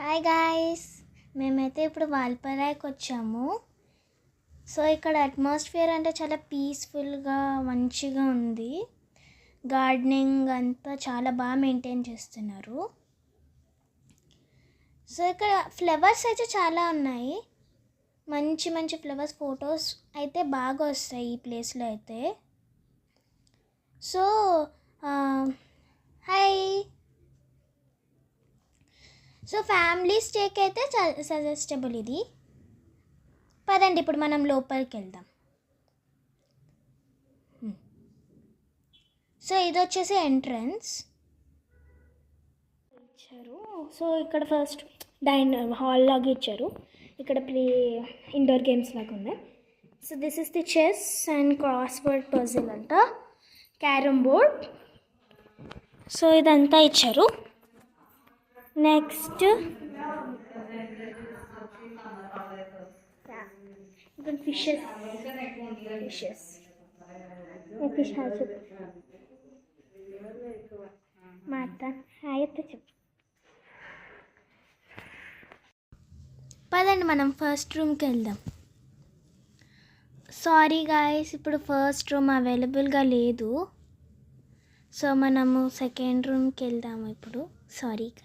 Hi guys, మేమైతే ఇప్పుడు వాల్పరాయ్కి వచ్చాము. సో ఇక్కడ అట్మాస్ఫియర్ అంటే చాలా పీస్ఫుల్గా మంచిగా ఉంది. గార్డెనింగ్ అంతా చాలా బాగా మెయింటైన్ చేస్తున్నారు. సో ఇక్కడ ఫ్లవర్స్ అయితే చాలా ఉన్నాయి. మంచి మంచి ఫ్లవర్స్ ఫొటోస్ అయితే బాగా వస్తాయి ఈ ప్లేస్లో అయితే. So hi. సో ఫ్యామిలీ స్టేకి అయితే సజెస్టబుల్ ఇది. పదండి ఇప్పుడు మనం లోపలికి వెళ్దాం. సో ఇది వచ్చేసి ఎంట్రన్స్ ఇచ్చారు. సో ఇక్కడ ఫస్ట్ డైనర్ హాల్ లాగా ఇచ్చారు. ఇక్కడ ఇండోర్ గేమ్స్ లాగా ఉన్నాయి. So this is the chess and crossword puzzle అంట, క్యారమ్ బోర్డ్. సో ఇదంతా ఇచ్చారు. నెక్స్ట్ ఫిషెస్ ఫిష్ హాయ్ చెప్పు మాట హాయ్ అయితే చెప్పు. పదండి మనం ఫస్ట్ రూమ్కి వెళ్దాం. సారీ గాయస్, ఇప్పుడు ఫస్ట్ రూమ్ అవైలబుల్గా లేదు. సో మనము సెకండ్ రూమ్కి వెళ్దాము ఇప్పుడు. Sorry guys.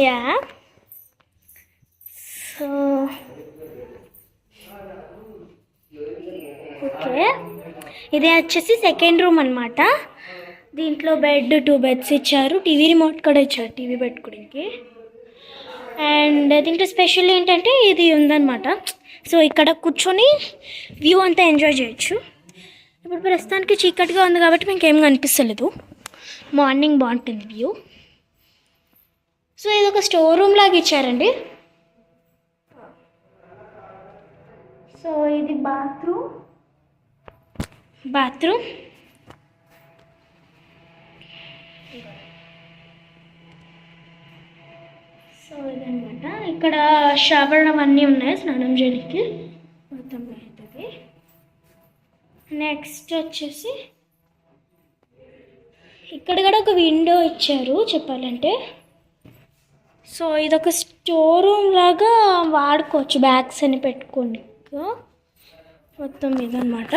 Yeah so okay, ఇది వచ్చేసి సెకండ్ రూమ్ అనమాట. దీంట్లో బెడ్ 2 బెడ్స్ ఇచ్చారు. టీవీ రిమోట్ కూడా ఇచ్చారు టీవీ పెట్టుకోవడానికి. అండ్ దీంట్లో స్పెషల్ ఏంటంటే ఇది ఉందన్నమాట. సో ఇక్కడ కూర్చొని వ్యూ అంతా ఎంజాయ్ చేయొచ్చు. ఇప్పుడు ప్రస్తుతానికి చీకటిగా ఉంది కాబట్టి మీకు ఏం కనిపిస్తలేదు. మార్నింగ్ బాగుంటుంది వ్యూ. సో ఇది ఒక స్టోర్ రూమ్ లాగా ఇచ్చారండి. సో ఇది బాత్రూమ్. సో ఇదనమాట. ఇక్కడ షవర్ అవన్నీ ఉన్నాయి స్నానం చేయడానికి మొత్తం అవుతుంది. నెక్స్ట్ వచ్చేసి ఇక్కడ కూడా ఒక విండో ఇచ్చారు చెప్పాలంటే. సో ఇదొక స్టోర్ రూమ్ లాగా వాడుకోవచ్చు, బ్యాగ్స్ అని పెట్టుకోండి. మొత్తం ఇదన్నమాట.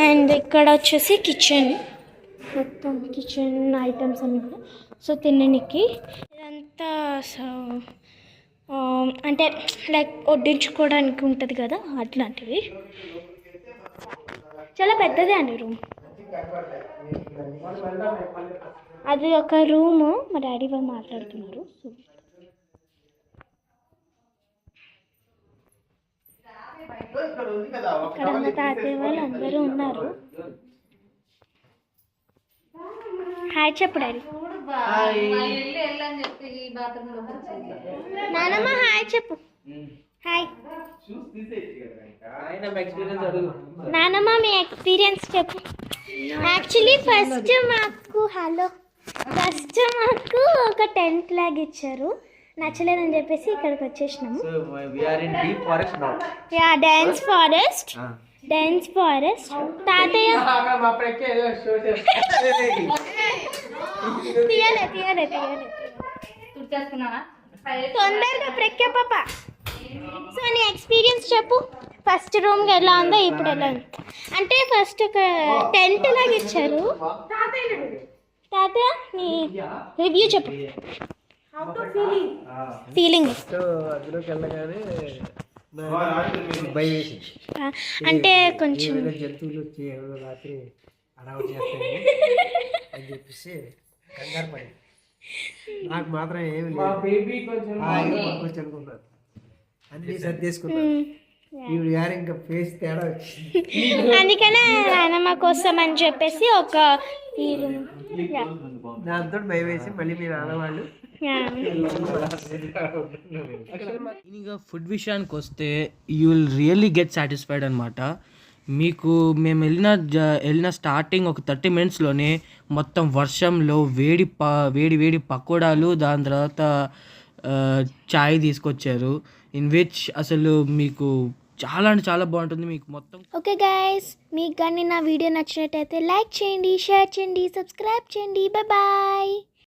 అండ్ ఇక్కడ వచ్చేసి కిచెన్, మొత్తం కిచెన్ ఐటమ్స్ అన్నీ కూడా. సో తినడానికి ఇదంతా అంటే లైక్ వడ్డించుకోవడానికి ఉంటుంది కదా, అట్లాంటివి. చాలా పెద్దదే అండి రూమ్. అది ఒక రూము. మా డాడీ వాళ్ళు మాట్లాడుతున్నారు. ఇక్కడ మా తాతయ్య వాళ్ళు అందరూ ఉన్నారు. హాయ్ చెప్పు డాడీ. నానమ్మ హాయ్ చెప్పు. హాయ్ నానమ్మ, మీ ఎక్స్పీరియన్స్ చెప్పు. యాక్చువల్లీ ఫస్ట్ మాకు ఒక టెంట్ లాగా ఇచ్చారు, నచ్చలేదని చెప్పేసి ఇక్కడికి వచ్చేసినాము. Yeah dance forest. తాతయ్య తీయాలి తొందరగా ప్రెక్కే పాప. సో నీ ఎక్స్పీరియన్స్ చెప్పు. ఫస్ట్ రూమ్కి ఎలా ఉందో ఇప్పుడు ఎలా ఉంది అంటే, ఫస్ట్ ఒక టెంట్ లాగా ఇచ్చారు. తాతయ్య నీ రివ్యూ చెప్పు. ఫీలింగ్ అంటే కొంచెం జంతువులు వచ్చి రాత్రి అడవులు చేస్తాయి అని చెప్పేసి కంగారు పడి నాకు మాత్రం ఏమి లేదు, అనుకున్నాను. అన్నీ సర్దేసుకున్నాను. ఈవిడ గారు ఇంకా ఫేస్ తేడా వచ్చింది. అందుకనే నానమ్మ కోసం అని చెప్పేసి ఒక దాంతో భయం వేసి మళ్ళీ మీ నాన్నవాళ్ళు. ఇంకా ఫుడ్ విషయానికి వస్తే you will really get satisfied అనమాట. మీకు మేము వెళ్ళిన స్టార్టింగ్ ఒక 30 మినిట్స్లోనే మొత్తం వర్షంలో వేడి పకోడాలు, దాని తర్వాత చాయ్ తీసుకొచ్చారు. ఇన్ విచ్ అసలు మీకు చాలా అంటే చాలా బాగుంటుంది మీకు మొత్తం. ఓకే గైస్, మీకు కానీ నా వీడియో నచ్చినట్టయితే లైక్ చేయండి, షేర్ చేయండి, సబ్స్క్రైబ్ చేయండి. Bye bye.